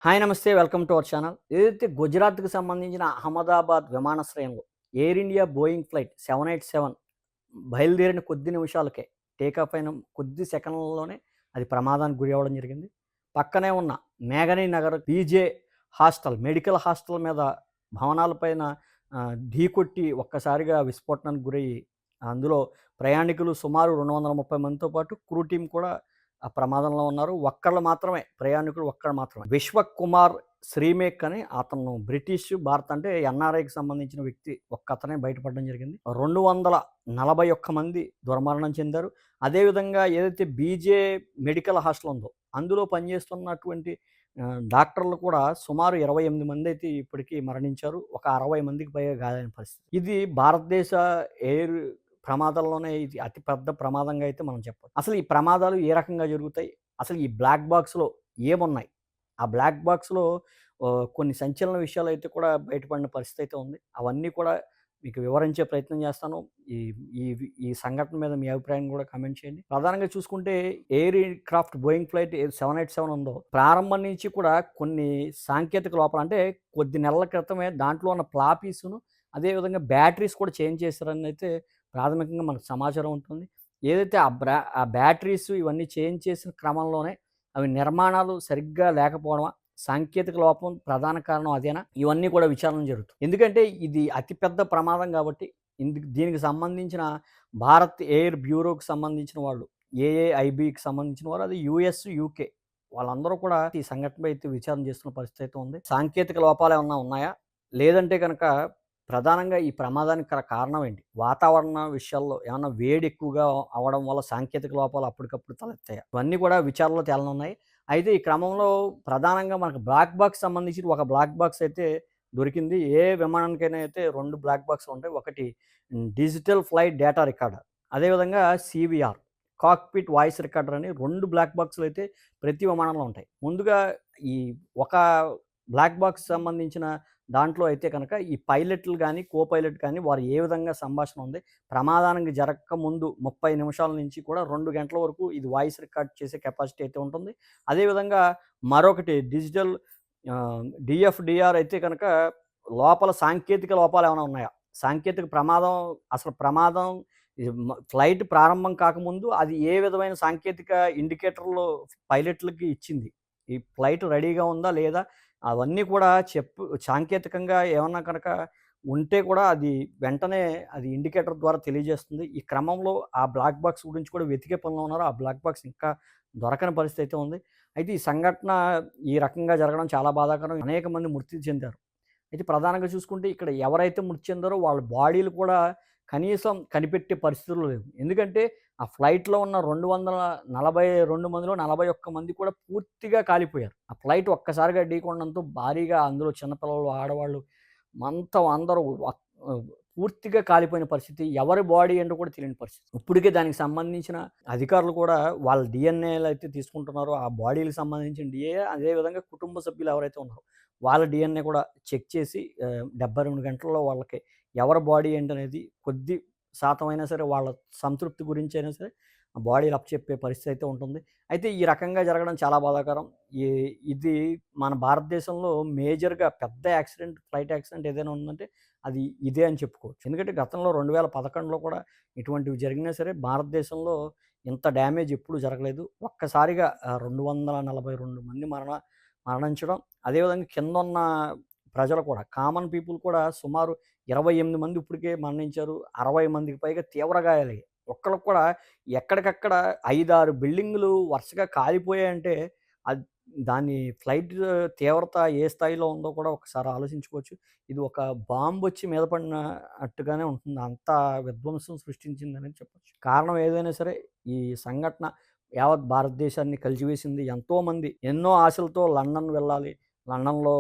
Hi నమస్తే. Welcome to our channel. ఏదైతే గుజరాత్‌కి సంబంధించిన అహ్మదాబాద్ విమానాశ్రయంలో ఎయిర్ ఇండియా బోయింగ్ ఫ్లైట్ 787 బయలుదేరిన కొద్ది నిమిషాలకే టేకాఫ్ అయిన కొద్ది సెకన్లలోనే అది ప్రమాదానికి గురి అవ్వడం జరిగింది. పక్కనే ఉన్న మేఘనీ Nagar PJ hostel, medical hostel మీద భవనాల పైన ఢీకొట్టి ఒక్కసారిగా విస్ఫోటనానికి గురయ్యి, అందులో ప్రయాణికులు సుమారు 230 మందితో పాటు క్రూ టీమ్ కూడా ఆ ప్రమాదంలో ఉన్నారు. ఒక్కళ్ళు మాత్రమే ప్రయాణికులు ఒక్కళ్ళు మాత్రమే. విశ్వక్ కుమార్ శ్రీమేక్ అని అతను బ్రిటిష్, భారత్ అంటే ఎన్ఆర్ఐకి సంబంధించిన వ్యక్తి ఒక్కతనే బయటపడడం జరిగింది. 241 మంది దుర్మరణం చెందారు. అదేవిధంగా ఏదైతే బీజే మెడికల్ హాస్టల్ ఉందో అందులో పనిచేస్తున్నటువంటి డాక్టర్లు కూడా సుమారు 28 మందైతే ఇప్పటికి మరణించారు. ఒక 60 మందికి పైగా గాయాలైన పరిస్థితి. ఇది భారతదేశ ఎయిర్ ప్రమాదాల్లోనే ఇది అతి పెద్ద ప్రమాదంగా అయితే మనం చెప్పొచ్చు. అసలు ఈ ప్రమాదాలు ఏ రకంగా జరుగుతాయి? అసలు ఈ బ్లాక్ బాక్స్‌లో ఏమున్నాయి? ఆ బ్లాక్ బాక్స్‌లో కొన్ని సంచలన విషయాలైతే కూడా బయటపడిన పరిస్థితి అయితే ఉంది. అవన్నీ కూడా మీకు వివరించే ప్రయత్నం చేస్తాను. ఈ ఈ ఈ సంఘటన మీద మీ అభిప్రాయం కూడా కామెంట్ చేయండి. ప్రధానంగా చూసుకుంటే ఎయిర్ క్రాఫ్ట్ బోయింగ్ ఫ్లైట్ 787 ఉందో ప్రారంభం నుంచి కూడా కొన్ని సాంకేతిక లోపాలు అంటే కొద్ది నెలల క్రితమే దాంట్లో ఉన్న ఫ్లాపీస్‌ను అదేవిధంగా బ్యాటరీస్ కూడా చేంజ్ చేశారని అయితే ప్రాథమికంగా మనకు సమాచారం ఉంటుంది. ఏదైతే ఆ బ్యాటరీస్ ఇవన్నీ చేంజ్ చేసిన క్రమంలోనే అవి నిర్మాణాలు సరిగ్గా లేకపోవడమా? సాంకేతిక లోపం ప్రధాన కారణం అదేనా? ఇవన్నీ కూడా విచారణ జరుగుతుంది. ఎందుకంటే ఇది అతి పెద్ద ప్రమాదం కాబట్టి దీనికి సంబంధించిన భారత్ ఎయిర్ బ్యూరోకి సంబంధించిన వాళ్ళు, ఏఏఐబీకి సంబంధించిన వారు, అది యూఎస్, యూకే వాళ్ళందరూ కూడా ఈ సంఘటనపై అయితే విచారణ చేస్తున్న పరిస్థితి అయితే ఉంది. సాంకేతిక లోపాలేమన్నా ఉన్నాయా? లేదంటే గనక ప్రధానంగా ఈ ప్రమాదానికి కారణం ఏంటి? వాతావరణ విషయాల్లో ఏమన్నా వేడి ఎక్కువగా అవ్వడం వల్ల సాంకేతిక లోపాలు అప్పటికప్పుడు తలెత్తాయా? ఇవన్నీ కూడా విచారణలో తేలనున్నాయి. అయితే ఈ క్రమంలో ప్రధానంగా మనకు బ్లాక్ బాక్స్ సంబంధించి ఒక బ్లాక్ బాక్స్ అయితే దొరికింది. ఏ విమానానికైనా అయితే 2 బ్లాక్ బాక్స్‌లు ఉంటాయి. ఒకటి డిజిటల్ ఫ్లైట్ డేటా రికార్డర్. అదేవిధంగా సీవీఆర్ కాక్‌పిట్ వాయిస్ రికార్డర్ అని 2 బ్లాక్ బాక్స్‌లు అయితే ప్రతి విమానంలో ఉంటాయి. ముందుగా ఈ ఒక బ్లాక్ బాక్స్ సంబంధించిన దాంట్లో అయితే కనుక ఈ పైలట్లు గానీ, కో పైలట్ కానీ వారు ఏ విధంగా సంభాషణ ఉంది, ప్రమాదానికి జరగక ముందు 30 నిమిషాల నుంచి కూడా 2 గంటల వరకు ఇది వాయిస్ రికార్డ్ చేసే కెపాసిటీ అయితే ఉంటుంది. అదేవిధంగా మరొకటి డిజిటల్ డీఎఫ్‌డీఆర్ అయితే కనుక లోపల సాంకేతిక లోపాలేమైనా ఉన్నాయా? సాంకేతిక ప్రమాదం అసలు ప్రమాదం ఫ్లైట్ ప్రారంభం కాకముందు అది ఏ విధమైన సాంకేతిక ఇండికేటర్‌లు పైలట్‌లకి ఇచ్చింది. ఈ ఫ్లైట్ రెడీగా ఉందా? లేదా? అవన్నీ కూడా సాంకేతికంగా ఏమన్నా కనుక ఉంటే కూడా అది వెంటనే అది ఇండికేటర్ ద్వారా తెలియజేస్తుంది. ఈ క్రమంలో ఆ బ్లాక్ బాక్స్ గురించి కూడా వెతికే పనిలో ఉన్నారు. ఆ బ్లాక్ బాక్స్ ఇంకా దొరకని పరిస్థితి అయితే ఉంది. అయితే ఈ సంఘటన ఈ రకంగా జరగడం చాలా బాధాకరం. అనేక మంది మృతి చెందారు. అయితే ప్రధానంగా చూసుకుంటే ఇక్కడ ఎవరైతే మృతి చెందారో వాళ్ళ బాడీలు కూడా కనీసం కనిపెట్టే పరిస్థితుల్లో లేవు. ఎందుకంటే ఆ ఫ్లైట్‌లో ఉన్న 242 మందిలో 41 మంది కూడా పూర్తిగా కాలిపోయారు. ఆ ఫ్లైట్ ఒక్కసారిగా ఢీకొనడంతో భారీగా అందులో చిన్న పిల్లలు, ఆడవాళ్ళు మొత్తం అందరూ పూర్తిగా కాలిపోయిన పరిస్థితి. ఎవరి బాడీ ఏంటో కూడా తెలియని పరిస్థితి. ఇప్పటికే దానికి సంబంధించిన అధికారులు కూడా వాళ్ళ డీఎన్ఏలయితే తీసుకుంటున్నారో, ఆ బాడీ‌కి సంబంధించిన అదే విధంగా కుటుంబ సభ్యులు ఎవరైతే ఉన్నారో, వాళ్ళ డీఎన్ఏ కూడా చెక్ చేసి 72 గంటల్లో వాళ్ళకి ఎవరి బాడీ ఏంటనేది కొద్ది శాతం అయినా సరే వాళ్ళ సంతృప్తి గురించైనా సరే ఆ బాడీలు అప్పచెప్పే పరిస్థితి అయితే ఉంటుంది. అయితే ఈ రకంగా జరగడం చాలా బాధాకరం. ఈ ఇది మన భారతదేశంలో మేజర్‌గా పెద్ద యాక్సిడెంట్, ఫ్లైట్ యాక్సిడెంట్ ఏదైనా ఉందంటే అది ఇదే అని చెప్పుకోవచ్చు. ఎందుకంటే గతంలో 2011లో కూడా ఇటువంటివి జరిగినా సరే భారతదేశంలో ఇంత డ్యామేజ్ ఎప్పుడూ జరగలేదు. ఒక్కసారిగా 242 మంది మరణించడం, అదేవిధంగా కిందున్న ప్రజలు కూడా కామన్ పీపుల్ కూడా సుమారు 28 మంది ఇప్పటికే మరణించారు. 60 మందికి పైగా తీవ్ర గాయాలయ్యాయి. ఒక్కళ్ళకి కూడా ఎక్కడికక్కడ 5, 6 బిల్డింగులు వరుసగా కాలిపోయాయంటే అద్ దాని ఫ్లైట్ తీవ్రత ఏ స్థాయిలో ఉందో కూడా ఒకసారి ఆలోచించుకోవచ్చు. ఇది ఒక బాంబొచ్చి మీద పడినట్టుగానే ఉంటుంది. అంత విధ్వంసం సృష్టించిందనే చెప్పొచ్చు. కారణం ఏదైనా సరే ఈ సంఘటన యావత్ భారతదేశాన్ని కలిచివేసింది. ఎంతోమంది ఎన్నో ఆశలతో లండన్ వెళ్ళాలి. లండన్‌లో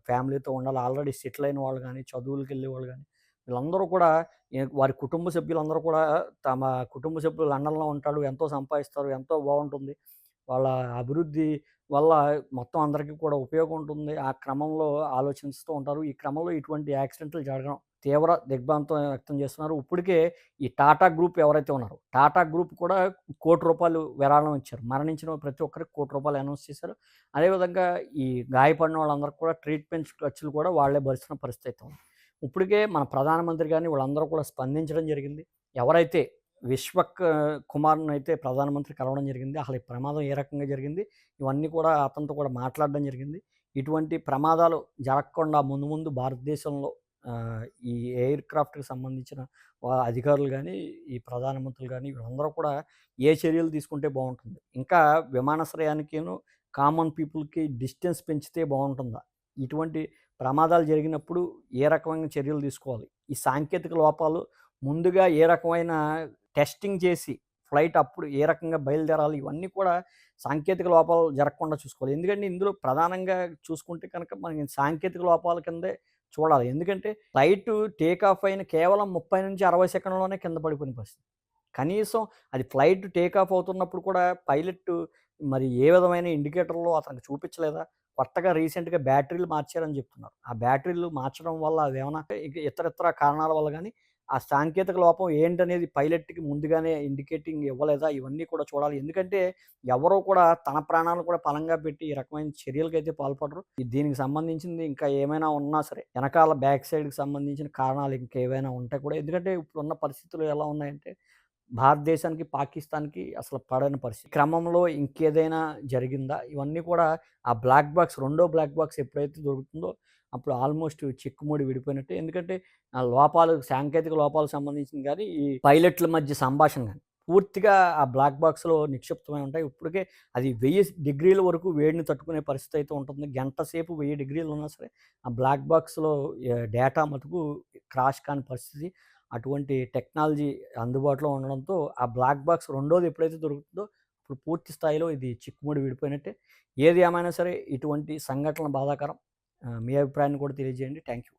ఫ్యామిలీతో ఉండాలి. ఆల్రెడీ సెటిల్ అయిన వాళ్ళు గానీ, చదువులకెళ్ళేవాళ్ళు గానీ, వీళ్ళందరూ కూడా వారి కుటుంబ సభ్యులందరూ కూడా తమ కుటుంబ సభ్యులు లండన్‌లో ఉంటాడు. ఎంతో సంపాదిస్తారు. ఎంతో బావుంటుంది. వాళ్ళ అభివృద్ధి వల్ల మొత్తం అందరికీ కూడా ఉపయోగం ఉంటుంది. ఆ క్రమంలో ఆలోచిస్తూ ఉంటారు. ఈ క్రమంలో ఇటువంటి యాక్సిడెంట్లు జరగడం తీవ్ర దిగ్భ్రాంతం వ్యక్తం చేస్తున్నారు. ఇప్పటికే ఈ టాటా గ్రూప్ ఎవరైతే ఉన్నారో, టాటా గ్రూప్ కూడా ₹1,00,00,000 విరాళం ఇచ్చారు. మరణించిన ప్రతి ఒక్కరికి ₹1,00,00,000 అనౌన్స్ చేశారు. అదేవిధంగా ఈ గాయపడిన వాళ్ళందరికి కూడా ట్రీట్మెంట్ ఖర్చులు కూడా వాళ్ళే భరిస్తున్న పరిస్థితి అయితే ఉంది. ఇప్పటికే మన ప్రధానమంత్రి గాని వీళ్ళందరూ కూడా స్పందించడం జరిగింది. ఎవరైతే విశ్వక్ కుమార్‌నైతే ప్రధానమంత్రి కలవడం జరిగింది. అసలు ఈ ప్రమాదం ఏ రకంగా జరిగింది? ఇవన్నీ కూడా అతనితో కూడా మాట్లాడడం జరిగింది. ఇటువంటి ప్రమాదాలు జరగకుండా ముందు ముందు భారతదేశంలో ఈ ఎయిర్ క్రాఫ్ట్‌కి సంబంధించిన అధికారులు గానీ, ఈ ప్రధానమంత్రులు గానీ వీళ్ళందరూ కూడా ఏ చర్యలు తీసుకుంటే బావుంటుంది? ఇంకా విమానాశ్రయానికిను, కామన్ పీపుల్‌కి డిస్టెన్స్ పెంచితే బావుంటుందా? ఇటువంటి ప్రమాదాలు జరిగినప్పుడు ఏ రకమైన చర్యలు తీసుకోవాలి? ఈ సాంకేతిక లోపాలు ముందుగా ఏ రకమైన టెస్టింగ్ చేసి ఫ్లైట్ అప్పుడు ఏ రకంగా బయలుదేరాలి? ఇవన్నీ కూడా సాంకేతిక లోపాలు జరగకుండా చూసుకోవాలి. ఎందుకంటే ఇందులో ప్రధానంగా చూసుకుంటే కనుక మనకి సాంకేతిక లోపాల కిందే చూడాలి. ఎందుకంటే ఫ్లైటు టేక్ ఆఫ్ అయిన కేవలం 30-60 సెకన్లలోనే కింద పడిపోయిన పరిస్థితి. కనీసం అది ఫ్లైట్ టేక్ ఆఫ్ అవుతున్నప్పుడు కూడా పైలట్ మరి ఏ విధమైన ఇండికేటర్‌లు అతనికి చూపించలేదా? కొత్తగా రీసెంట్‌గా బ్యాటరీలు మార్చారని చెప్తున్నారు. ఆ బ్యాటరీలు మార్చడం వల్ల అదేమన్నా ఇక ఇతరితర కారణాల వల్ల గాని, ఆ సాంకేతిక లోపం ఏంటనేది పైలట్‌కి ముందుగానే ఇండికేటింగ్ ఇవ్వలేదా? ఇవన్నీ కూడా చూడాలి. ఎందుకంటే ఎవరు కూడా తన ప్రాణాలను కూడా పణంగా పెట్టి ఈ రకమైన చర్యలకైతే పాల్పడరు. దీనికి సంబంధించింది ఇంకా ఏమైనా ఉన్నా సరే, ఎనకాల బ్యాక్ సైడ్‌కి సంబంధించిన కారణాలు ఇంకేవైనా ఉంటే కూడా ఎందుకంటే ఇప్పుడున్న పరిస్థితులు ఎలా ఉన్నాయంటే భారతదేశానికి, పాకిస్తాన్‌కి అసలు పడని పరిస్థితి. క్రమంలో ఇంకేదైనా జరిగిందా? ఇవన్నీ కూడా ఆ బ్లాక్ బాక్స్ రెండో బ్లాక్ బాక్స్ ఎప్పుడైతే దొరుకుతుందో అప్పుడు ఆల్‌మోస్ట్ చిక్కుముడి విడిపోయినట్టే. ఎందుకంటే లోపాలు సాంకేతిక లోపాలకు సంబంధించింది గానీ, ఈ పైలట్‌ల మధ్య సంభాషణ గాని, పూర్తిగా ఆ బ్లాక్ బాక్స్‌లో నిక్షిప్తమై ఉంటాయి. ఇప్పటికే అది 1000 డిగ్రీల వరకు వేడిని తట్టుకునే పరిస్థితి అయితే ఉంటుంది. గంట సేపు 1000 డిగ్రీలు ఉన్నా సరే, ఆ బ్లాక్ బాక్స్‌లో డేటా మటుకు క్రాష్ కాని పరిస్థితి. అటువంటి టెక్నాలజీ అందుబాటులో ఉండడంతో, ఆ బ్లాక్ బాక్స్ రెండోది ఎప్పుడైతే దొరుకుతుందో, అప్పుడు పూర్తి స్థాయిలో ఇది చిక్కుముడి విడిపోయినట్టే. ఏది ఏమైనా సరే ఇటువంటి సంఘటనలు బాధాకరం. మీ అభిప్రాయాన్ని కూడా తెలియజేయండి. Thank you.